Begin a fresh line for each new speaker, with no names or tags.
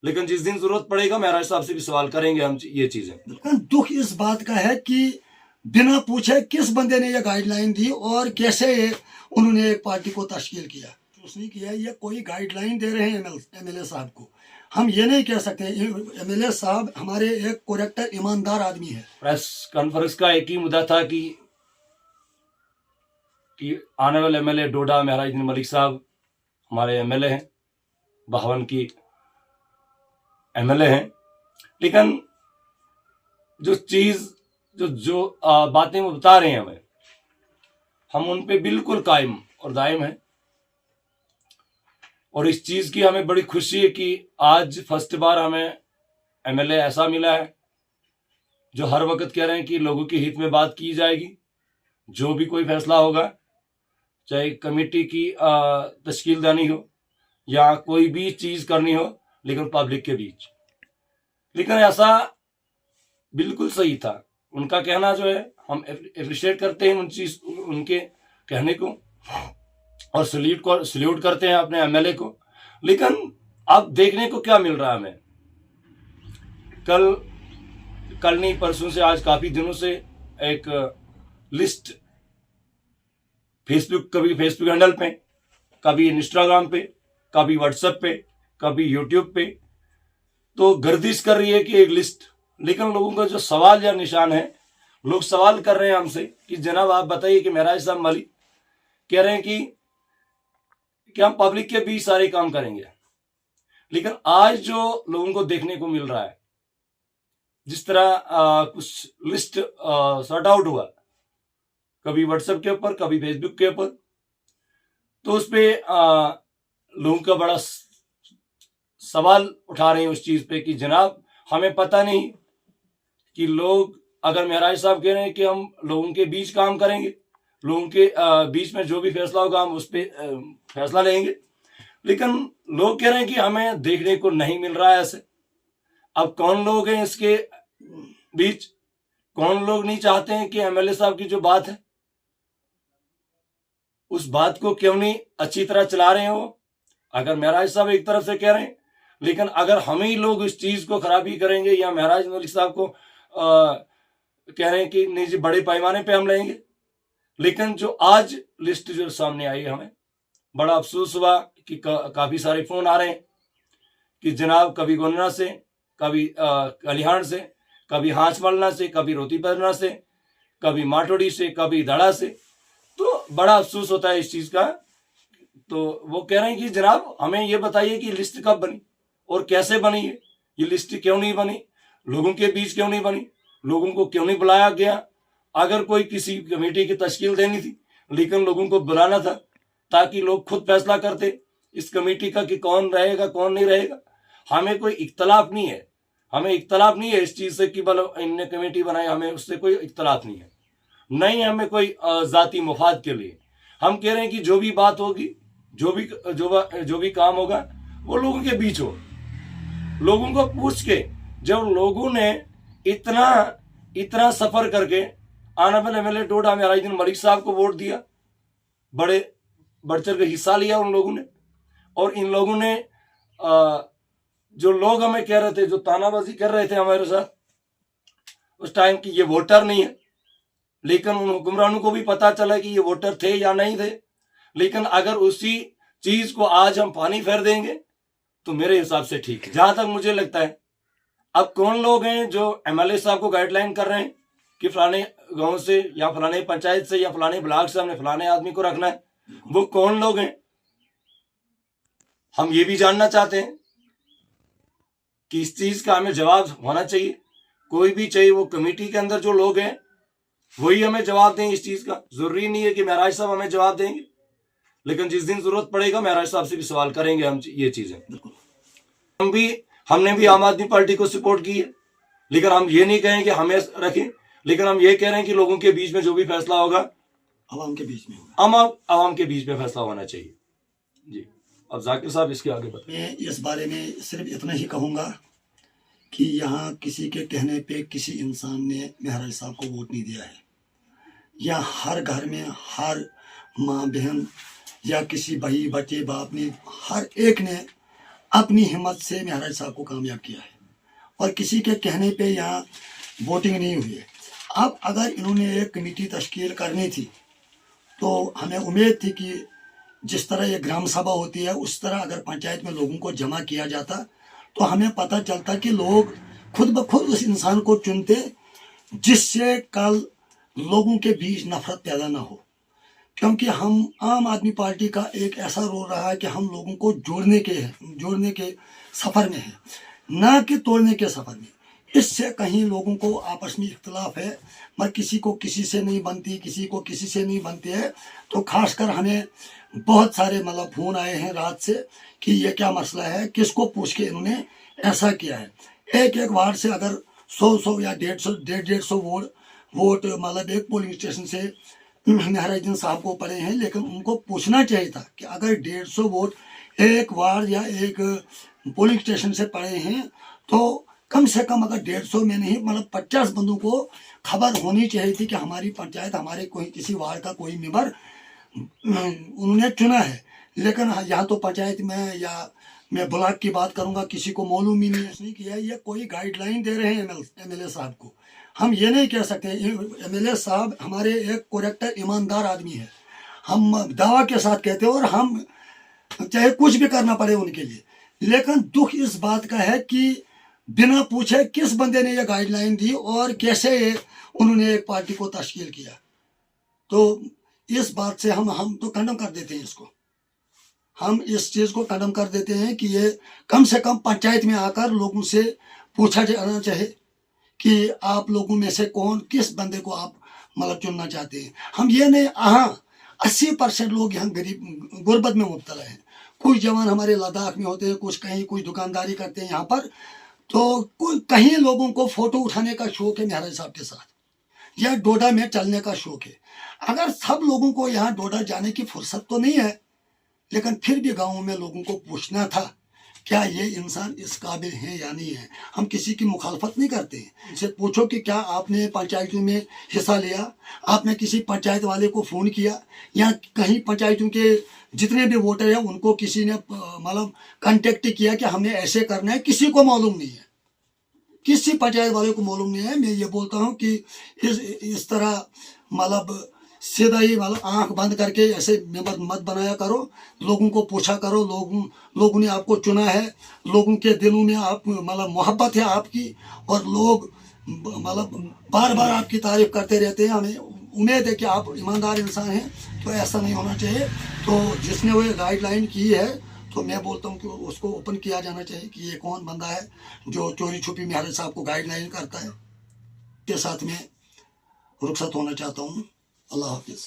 लेकिन जिस दिन जरूरत पड़ेगा महराज साहब से भी सवाल करेंगे हम ये चीजें।
दुख इस बात का है कि बिना पूछे किस बंदे ने ये गाइडलाइन दी और कैसे उन्होंने एक पार्टी को तश्कील किया। उसने किया, ये कोई गाइडलाइन दे रहे हैं एमएलए साहब को। हम ये नहीं कह सकते, एमएलए साहब हमारे एक करेक्टर ईमानदार आदमी है।
प्रेस कॉन्फ्रेंस का एक ही मुद्दा था कि आने वाले एमएलए डोडा महराजुद्दीन मलिक साहब हमारे एमएलए हैं, बहवन की एमएलए हैं। लेकिन जो चीज जो बातें वो बता रहे हैं हमें, हम उन पे बिल्कुल कायम और दायम हैं। और इस चीज की हमें बड़ी खुशी है कि आज फर्स्ट बार हमें एमएलए ऐसा मिला है जो हर वक्त कह रहे हैं कि लोगों के हित में बात की जाएगी। जो भी कोई फैसला होगा, चाहे कमेटी की तश्कीलदानी हो या कोई भी चीज करनी हो, लेकिन पब्लिक के बीच। लेकिन ऐसा बिल्कुल सही था उनका कहना, जो है हम एप्रिशिएट करते हैं उनके कहने को और सल्यूट करते हैं अपने एमएलए को। लेकिन अब देखने को क्या मिल रहा है हमें, कल नहीं परसों से, आज काफी दिनों से एक लिस्ट कभी फेसबुक हैंडल पे, कभी इंस्टाग्राम पे, कभी व्हाट्सएप पे, कभी यूट्यूब पे तो गर्दिश कर रही है कि एक लिस्ट। लेकिन लोगों का जो सवाल या निशान है, लोग सवाल कर रहे हैं हमसे कि जनाब आप बताइए कि महराज साहब मलिक कह रहे हैं कि हम पब्लिक के बीच सारे काम करेंगे। लेकिन आज जो लोगों को देखने को मिल रहा है, जिस तरह कुछ लिस्ट सॉर्ट आउट हुआ, कभी व्हाट्सएप के ऊपर, कभी फेसबुक के ऊपर, तो उस पे लोगों का बड़ा सवाल उठा रहे हैं उस चीज पे कि जनाब हमें पता नहीं कि लोग, अगर महराज साहब कह रहे हैं कि हम लोगों के बीच काम करेंगे, लोगों के बीच में जो भी फैसला होगा हम उस पर फैसला लेंगे, लेकिन लोग कह रहे हैं कि हमें देखने को नहीं मिल रहा है ऐसे। अब कौन लोग हैं इसके बीच, कौन लोग नहीं चाहते हैं कि एमएलए साहब की जो बात है उस बात को क्यों नहीं अच्छी तरह चला रहे हैं वो। अगर महराज साहब एक तरफ से कह रहे हैं, लेकिन अगर हम ही लोग इस चीज को खराबी करेंगे या महराज मलिक साहब को कह रहे हैं कि नहीं जी बड़े पैमाने पे हम लेंगे। लेकिन जो आज लिस्ट जो सामने आई, हमें बड़ा अफसोस हुआ कि काफी सारे फोन आ रहे हैं कि जनाब कभी गोन्ना से, कभी कलिहान से, कभी हांसमलना से, कभी रोतीपरना से, कभी माटोड़ी से, कभी धड़ा से। तो बड़ा अफसोस होता है इस चीज का। तो वो कह रहे हैं कि जनाब हमें ये बताइए कि लिस्ट कब बनी और कैसे बनी है, ये लिस्ट क्यों नहीं बनी, लोगों के बीच क्यों नहीं बनी, लोगों को क्यों नहीं बुलाया गया। अगर कोई किसी कमेटी की तश्कील देनी थी, लेकिन लोगों को बुलाना था ताकि लोग खुद फैसला करते इस कमेटी का कि कौन रहेगा कौन नहीं रहेगा। हमें कोई इख्तलाफ नहीं है, हमें इख्तलाफ नहीं है इस चीज से कि मतलब इनने कमेटी बनाई, हमें उससे कोई इख्तलाफ नहीं है, नहीं हमें कोई जाती मुफाद के लिए। हम कह रहे हैं कि जो भी बात होगी, जो भी काम होगा वो लोगों के बीच हो, लोगों को पूछ के। जब लोगों ने इतना सफर करके ऑनरेबल एमएलए डोडा महराजुद्दीन मलिक साहब को वोट दिया, बड़े बढ़ चढ़ के हिस्सा लिया उन लोगों ने, और इन लोगों ने जो लोग हमें कह रहे थे, जो तानाबाजी कर रहे थे हमारे साथ उस टाइम की ये वोटर नहीं है, लेकिन उन हुक्मरानों को भी पता चला कि ये वोटर थे या नहीं थे। लेकिन अगर उसी चीज को आज हम पानी फेर देंगे तो मेरे हिसाब से ठीक है। जहां तक मुझे लगता है, अब कौन लोग हैं जो एमएलए साहब को गाइडलाइन कर रहे हैं कि फलाने गांव से या फलाने पंचायत से या फलाने ब्लॉक से हमने फलाने आदमी को रखना है, वो कौन लोग हैं, हम ये भी जानना चाहते हैं कि इस चीज का हमें जवाब होना चाहिए। कोई भी चाहिए, वो कमेटी के अंदर जो लोग हैं वही हमें जवाब दें इस चीज का। जरूरी नहीं है कि महराज साहब हमें जवाब देंगे, लेकिन जिस दिन जरूरत पड़ेगा महराज साहब से भी सवाल करेंगे हम ये चीजें। हमने भी आम आदमी पार्टी को सपोर्ट की है, लेकिन हम ये नहीं कहें कि हमें रखें, लेकिन हम ये कह रहे हैं कि लोगों के बीच में जो भी फैसला होगा
आवाम के बीच में होगा,
आवाम के बीच में फैसला होना चाहिए। जी, अब जाकिर साहब इसके आगे बताएं।
मैं इस बारे में सिर्फ इतना ही कहूँगा कि यहाँ किसी के कहने पे किसी इंसान ने महराज साहब को वोट नहीं दिया है। या हर घर में हर माँ बहन या किसी भाई बच्चे बाप ने, हर एक ने अपनी हिम्मत से महाराज साहब को कामयाब किया है और किसी के कहने पे यहाँ वोटिंग नहीं हुई है। अब अगर इन्होंने एक कमेटी तश्कील करनी थी तो हमें उम्मीद थी कि जिस तरह ये ग्राम सभा होती है उस तरह अगर पंचायत में लोगों को जमा किया जाता तो हमें पता चलता कि लोग खुद ब खुद उस इंसान को चुनते जिससे कल लोगों के बीच नफरत पैदा ना हो। क्योंकि हम आम आदमी पार्टी का एक ऐसा रोल रहा है कि हम लोगों को जोड़ने के सफ़र में है, ना कि तोड़ने के सफ़र में। इससे कहीं लोगों को आपस में इख्तलाफ है, मगर किसी को किसी से नहीं बनती, किसी को किसी से नहीं बनती है। तो खासकर हमें बहुत सारे मतलब फ़ोन आए हैं रात से कि ये क्या मसला है, किसको पूछ के इन्होंने ऐसा किया है। एक एक वार्ड से अगर 100 या 150 वोट मतलब एक पोलिंग स्टेशन से महराजुद्दीन साहब को पड़े हैं, लेकिन उनको पूछना चाहिए था कि अगर 150 वोट एक वार्ड या एक पोलिंग स्टेशन से पड़े हैं तो कम से कम अगर 150 में नहीं मतलब 50 बंदों को खबर होनी चाहिए थी कि हमारी पंचायत, हमारे कोई किसी वार्ड का कोई मेंबर उन्होंने चुना है। लेकिन यहाँ तो पंचायत में या मैं ब्लॉक की बात करूँगा, किसी को मालूम ही नहीं किया। ये कोई गाइडलाइन दे रहे हैं एमएलए साहब को। हम ये नहीं कह सकते, एमएलए साहब हमारे एक करेक्टर ईमानदार आदमी है, हम दावा के साथ कहते हैं और हम चाहे कुछ भी करना पड़े उनके लिए। लेकिन दुख इस बात का है कि बिना पूछे किस बंदे ने यह गाइडलाइन दी और कैसे उन्होंने एक पार्टी को तश्कील किया। तो इस बात से हम तो कंडम कर देते हैं इसको, हम इस चीज़ को कंडम कर देते हैं कि ये कम से कम पंचायत में आकर लोगों से पूछा जाना चाहिए कि आप लोगों में से कौन किस बंदे को आप मतलब चुनना चाहते हैं। हम ये नहीं, हाँ 80% लोग यहाँ गरीब गुर्बत में मुब्तला हैं। कुछ जवान हमारे लद्दाख में होते हैं, कुछ कहीं कुछ दुकानदारी करते हैं यहाँ पर। तो कोई कहीं लोगों को फ़ोटो उठाने का शौक़ है महाराज साहब के साथ, या डोडा में चलने का शौक़ है। अगर सब लोगों को यहाँ डोडा जाने की फुर्सत तो नहीं है, लेकिन फिर भी गाँव में लोगों को पूछना था क्या ये इंसान इस काबिल है या नहीं है। हम किसी की मुखालफत नहीं करते हैं। इनसे पूछो कि क्या आपने पंचायतों में हिस्सा लिया, आपने किसी पंचायत वाले को फ़ोन किया, या कहीं पंचायतों के जितने भी वोटर हैं उनको किसी ने मतलब कांटेक्ट किया कि हमें ऐसे करना है। किसी को मालूम नहीं है, किसी पंचायत वाले को मालूम नहीं है। मैं ये बोलता हूँ कि इस तरह मतलब सीधा ही मतलब आंख बंद करके ऐसे मेंबर मत बनाया करो, लोगों को पूछा करो। लोगों ने आपको चुना है, लोगों के दिलों में आप मतलब मोहब्बत है आपकी, और लोग मतलब बार बार आपकी तारीफ करते रहते हैं। हमें उम्मीद है कि आप ईमानदार इंसान हैं, तो ऐसा नहीं होना चाहिए। तो जिसने वो गाइडलाइन की है तो मैं बोलता हूँ कि उसको ओपन किया जाना चाहिए कि ये कौन बंदा है जो चोरी छुपी महाराज साहब को गाइडलाइन करता है। के साथ में रुखसत होना चाहता हूँ। अल्लाह हाफिज़।